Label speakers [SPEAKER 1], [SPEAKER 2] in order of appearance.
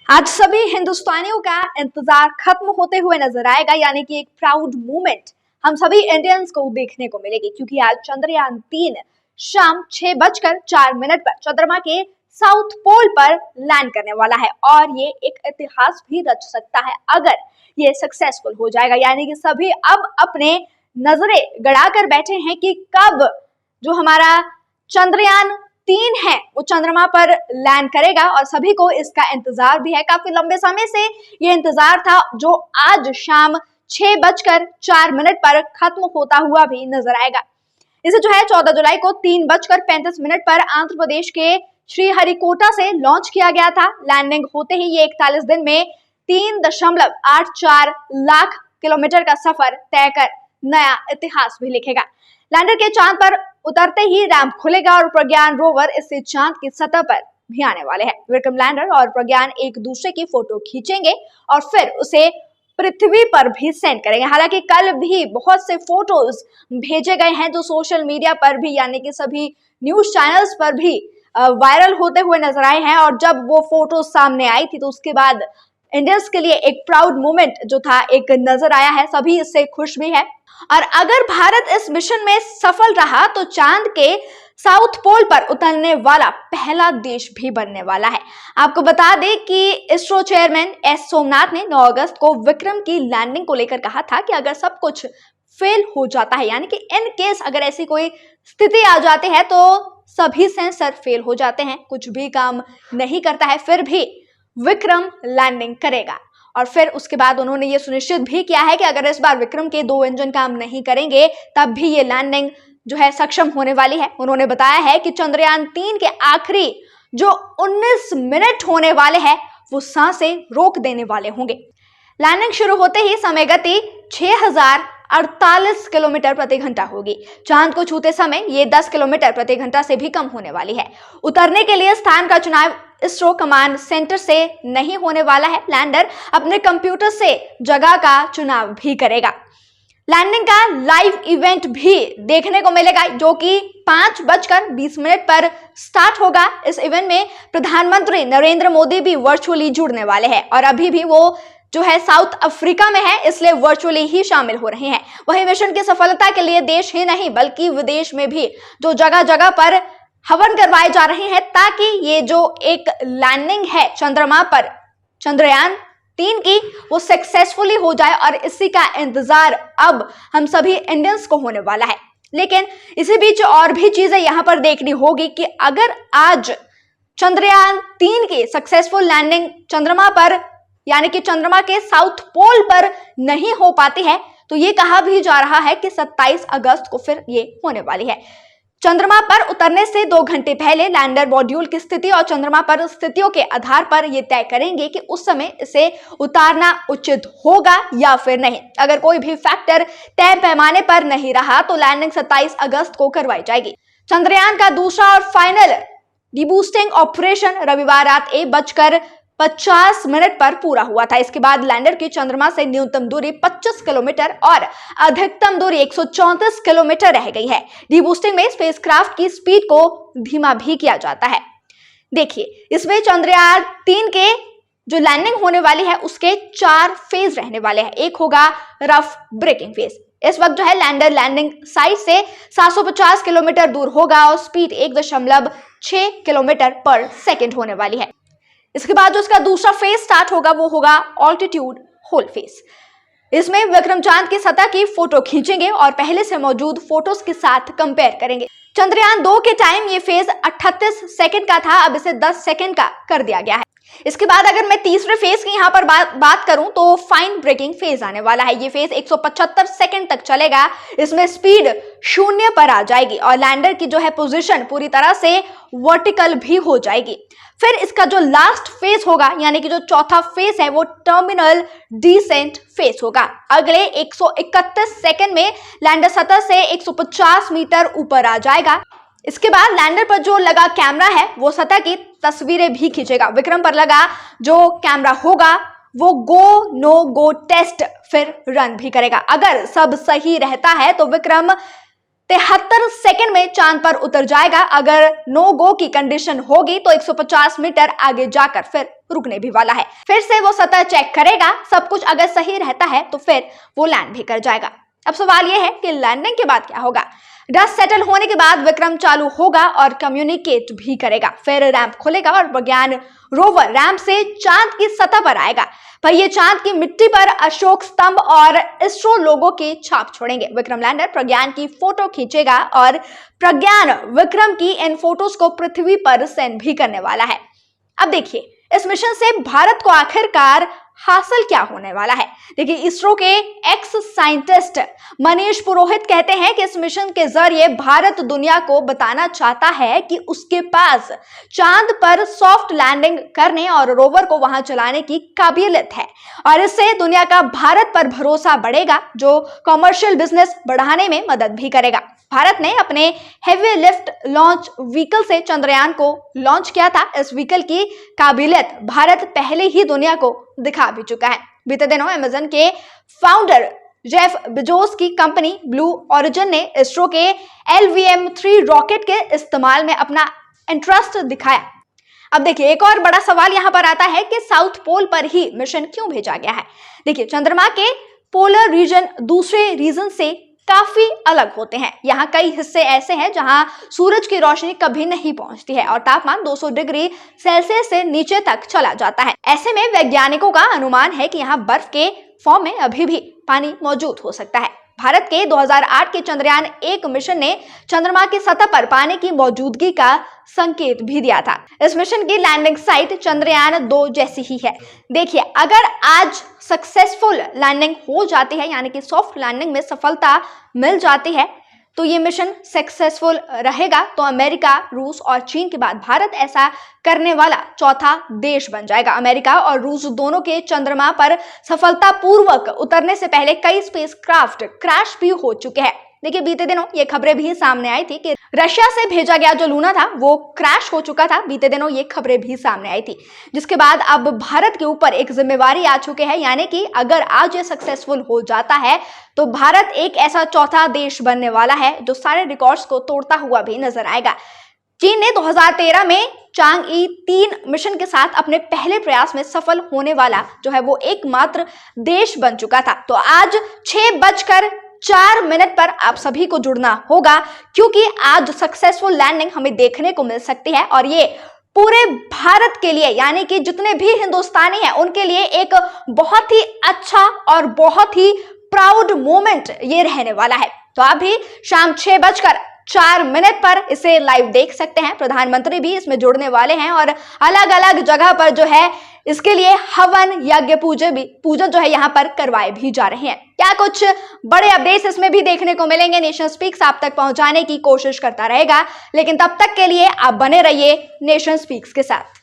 [SPEAKER 1] आज सभी हिंदुस्तानियों का इंतजार खत्म होते हुए नजर आएगा, यानी कि एक प्राउड मोमेंट हम सभी इंडियंस को देखने को मिलेगी, क्योंकि आज चंद्रयान 3 शाम 6:04 पर चंद्रमा के साउथ पोल पर लैंड करने वाला है और ये एक इतिहास भी रच सकता है अगर ये सक्सेसफुल हो जाएगा। यानी कि सभी अब अपने नजरें गड़ाकर बैठे हैं कि कब जो हमारा चंद्रयान 3 है वो चंद्रमा पर लैंड करेगा और सभी को इसका इंतजार भी है। काफी लंबे समय से ये इंतजार था जो आज शाम 6:04 पर खत्म होता हुआ भी नजर आएगा। इसे जो है 14 जुलाई को 3:35 पर आंध्र प्रदेश के श्रीहरिकोटा से लॉन्च किया गया था। लैंडिंग होते ही ये 41 दिन में 3.84 लाख किलोमीटर का सफर तय कर नया इतिहास भी लिखेगा। लैंडर के चांद पर उतरते ही रैंप खुलेगा और प्रज्ञान रोवर इससे चांद की सतह पर भी आने वाले हैं। विक्रम लैंडर और प्रज्ञान एक दूसरे की फोटो खींचेंगे और फिर उसे पृथ्वी पर भी सेंड करेंगे। हालांकि कल भी बहुत से फोटोज भेजे गए हैं जो सोशल मीडिया पर भी यानी कि सभी न्यूज चैनल्स पर भी वायरल होते हुए नजर आए हैं और जब वो फोटो सामने आई थी तो उसके बाद इंडियंस के लिए एक प्राउड मोमेंट जो था एक नजर आया है। सभी इससे खुश भी है और अगर भारत इस मिशन में सफल रहा तो चांद के साउथ पोल पर उतरने वाला पहला देश भी बनने वाला है। आपको बता दें कि इसरो चेयरमैन एस सोमनाथ ने 9 अगस्त को विक्रम की लैंडिंग को लेकर कहा था कि अगर सब कुछ फेल हो जाता है, यानी कि इन केस अगर ऐसी कोई स्थिति आ जाती है तो सभी सेंसर फेल हो जाते हैं, कुछ भी काम नहीं करता है, फिर भी विक्रम लैंडिंग करेगा। और फिर उसके बाद उन्होंने ये सुनिश्चित भी किया है कि अगर इस बार विक्रम के 2 इंजन काम नहीं करेंगे तब भी ये लैंडिंग जो है सक्षम होने वाली है। उन्होंने बताया है कि चंद्रयान 3 के आखिरी जो 19 मिनट होने वाले हैं वो सांसें रोक देने वाले होंगे। लैंडिंग शुरू होते ही समय गति 6048 किलोमीटर प्रति घंटा होगी। चांद को छूते समय ये 10 किलोमीटर प्रति घंटा से भी कम होने वाली है। उतरने के लिए स्थान का चुनाव इसरो कमांड सेंटर से नहीं होने वाला है। लैंडर अपने कंप्यूटर से जगह का चुनाव भी करेगा। लैंडिंग का लाइव इवेंट भी देखने को मिलेगा जो कि 5:20 पर स्टार्ट होगा। इस इवेंट में प्रधानमंत्री नरेंद्र मोदी भी वर्चुअली जुड़ने वाले हैं और अभी भी वो जो है साउथ अफ्रीका में है, इसलिए वर्चुअली ही शामिल हो रहे हैं। वही मिशन की सफलता के लिए देश ही नहीं बल्कि विदेश में भी जो जगह जगह पर हवन करवाए जा रहे हैं ताकि ये जो एक लैंडिंग है चंद्रमा पर चंद्रयान 3 की वो सक्सेसफुली हो जाए और इसी का इंतजार अब हम सभी इंडियंस को होने वाला है। लेकिन इसी बीच और भी चीजें यहां पर देखनी होगी कि अगर आज चंद्रयान 3 की सक्सेसफुल लैंडिंग चंद्रमा पर यानी कि चंद्रमा के साउथ पोल पर नहीं हो पाती है तो ये कहा भी जा रहा है कि 27 अगस्त को फिर ये होने वाली है। चंद्रमा पर उतरने से 2 घंटे पहले लैंडर मॉड्यूल की स्थिति और चंद्रमा पर स्थितियों के आधार पर यह तय करेंगे कि उस समय इसे उतारना उचित होगा या फिर नहीं। अगर कोई भी फैक्टर तय पैमाने पर नहीं रहा तो लैंडिंग 27 अगस्त को करवाई जाएगी। चंद्रयान का दूसरा और फाइनल डीबूस्टिंग ऑपरेशन रविवार रात 1:50 पर पूरा हुआ था। इसके बाद लैंडर की चंद्रमा से न्यूनतम दूरी 25 किलोमीटर और अधिकतम दूरी 134 किलोमीटर रह गई है। डीबूस्टिंग में स्पेसक्राफ्ट की स्पीड को धीमा भी किया जाता है। देखिए, इसमें चंद्रयान 3 के जो लैंडिंग होने वाली है उसके 4 फेज रहने वाले हैं। एक होगा रफ ब्रेकिंग फेज। इस वक्त जो है लैंडर लैंडिंग साइट से 750 किलोमीटर दूर होगा और स्पीड 1.6 किलोमीटर पर सेकेंड होने वाली है। इसके बाद जो उसका दूसरा फेज स्टार्ट होगा वो होगा ऑल्टीट्यूड होल फेज। इसमें विक्रम चांद की सतह की फोटो खींचेंगे और पहले से मौजूद फोटोज के साथ कंपेयर करेंगे। चंद्रयान 2 के टाइम ये फेज 38 सेकंड का था, अब इसे 10 सेकंड का कर दिया गया है। इसके बाद अगर मैं तीसरे फेज की यहाँ पर बात करूं तो फाइन ब्रेकिंग फेज आने वाला है। ये फेज 175 सेकंड तक चलेगा। इसमें स्पीड 0 पर आ जाएगी और लैंडर की जो है पोजीशन पूरी तरह से वर्टिकल भी हो जाएगी। फिर इसका जो लास्ट फेज होगा यानी कि जो चौथा फेज है वो टर्मिनल डिसेंट फेज होगा। अगले 131 सेकंड में लैंडर सतह से 150 मीटर ऊपर आ जाएगा। इसके बाद लैंडर पर जो लगा कैमरा है वो सतह की तस्वीरें भी खींचेगा। विक्रम पर लगा जो कैमरा होगा वो गो नो गो टेस्ट फिर रन भी करेगा। अगर सब सही रहता है तो विक्रम 73 सेकंड में चांद पर उतर जाएगा। अगर नो गो की कंडीशन होगी तो 150 मीटर आगे जाकर फिर रुकने भी वाला है। फिर से वो सतह चेक करेगा, सब कुछ अगर सही रहता है तो फिर वो लैंड भी कर जाएगा। अब सवाल ये है कि लैंडिंग के बाद क्या होगा। डस्ट सेटल होने के बाद विक्रम चालू होगा और कम्युनिकेट भी करेगा। फिर रैंप खुलेगा और प्रज्ञान रोवर रैंप से चांद की सतह पर आएगा। पर ये चांद की मिट्टी पर अशोक स्तंभ और इसरो लोगो के छाप छोड़ेंगे। विक्रम लैंडर प्रज्ञान की फोटो खींचेगा और प्रज्ञान विक्रम की इन फोटोज को पृथ्वी पर सेंड भी करने वाला है। अब देखिए, इस मिशन से भारत को आखिरकार हासिल क्या होने वाला है। देखिए, इसरो के एक्स साइंटिस्ट मनीष पुरोहित कहते हैं कि इस मिशन के जरिए भारत दुनिया को बताना चाहता है कि उसके पास चांद पर सॉफ्ट लैंडिंग करने और रोवर को वहां चलाने की काबिलियत है और इससे दुनिया का भारत पर भरोसा बढ़ेगा, जो कॉमर्शियल बिजनेस बढ़ाने में मदद भी करेगा। भारत ने अपने हेवी लिफ्ट लॉन्च व्हीकल से चंद्रयान को लॉन्च किया था। इस व्हीकल की काबिलियत भारत पहले ही दुनिया को दिखा भी चुका है। बीते दिनों अमेज़न के फाउंडर जेफ बेजोस की कंपनी ब्लू ओरिजिन ने इसरो के LVM-3 रॉकेट के इस्तेमाल में अपना इंटरेस्ट दिखाया। अब देखिए, एक और बड़ा सवाल यहां पर आता है कि साउथ पोल पर ही मिशन क्यों भेजा गया है। देखिए, चंद्रमा के पोलर रीजन दूसरे रीजन से काफी अलग होते हैं। यहाँ कई हिस्से ऐसे हैं जहां सूरज की रोशनी कभी नहीं पहुंचती है और तापमान 200 डिग्री सेल्सियस से नीचे तक चला जाता है। ऐसे में वैज्ञानिकों का अनुमान है कि यहाँ बर्फ के फॉर्म में अभी भी पानी मौजूद हो सकता है। भारत के 2008 के चंद्रयान 1 मिशन ने चंद्रमा की सतह पर पानी की मौजूदगी का संकेत भी दिया था। इस मिशन की लैंडिंग साइट चंद्रयान 2 जैसी ही है। देखिए, अगर आज सक्सेसफुल लैंडिंग हो जाती है, यानी कि सॉफ्ट लैंडिंग में सफलता मिल जाती है, तो ये मिशन सक्सेसफुल रहेगा तो अमेरिका, रूस और चीन के बाद भारत ऐसा करने वाला चौथा देश बन जाएगा। अमेरिका और रूस दोनों के चंद्रमा पर सफलतापूर्वक उतरने से पहले कई स्पेसक्राफ्ट क्रैश भी हो चुके हैं। देखिए, बीते दिनों ये खबरें भी सामने आई थी कि रशिया से भेजा गया जो लूना था वो क्रैश हो चुका था। बीते दिनों ये खबरें भी सामने आई थी, जिसके बाद अब भारत के ऊपर एक जिम्मेवारी आ चुके हैं, यानी कि अगर आज ये सक्सेसफुल हो जाता है तो भारत एक ऐसा चौथा देश बनने वाला है जो सारे रिकॉर्ड्स को तोड़ता हुआ भी नजर आएगा। चीन ने 2013 में चांगई 3 मिशन के साथ अपने पहले प्रयास में सफल होने वाला जो है वो एकमात्र देश बन चुका था। तो आज 6:04 पर आप सभी को जुड़ना होगा, क्योंकि आज सक्सेसफुल लैंडिंग हमें देखने को मिल सकती है और ये पूरे भारत के लिए, यानी कि जितने भी हिंदुस्तानी हैं उनके लिए एक बहुत ही अच्छा और बहुत ही प्राउड मोमेंट ये रहने वाला है। तो आप भी शाम 6:04 पर इसे लाइव देख सकते हैं। प्रधानमंत्री भी इसमें जुड़ने वाले हैं और अलग अलग जगह पर जो है इसके लिए हवन यज्ञ पूजन जो है यहाँ पर करवाए भी जा रहे हैं। क्या कुछ बड़े अपडेट्स इसमें भी देखने को मिलेंगे। नेशन स्पीक्स आप तक पहुंचाने की कोशिश करता रहेगा, लेकिन तब तक के लिए आप बने रहिए नेशन स्पीक्स के साथ।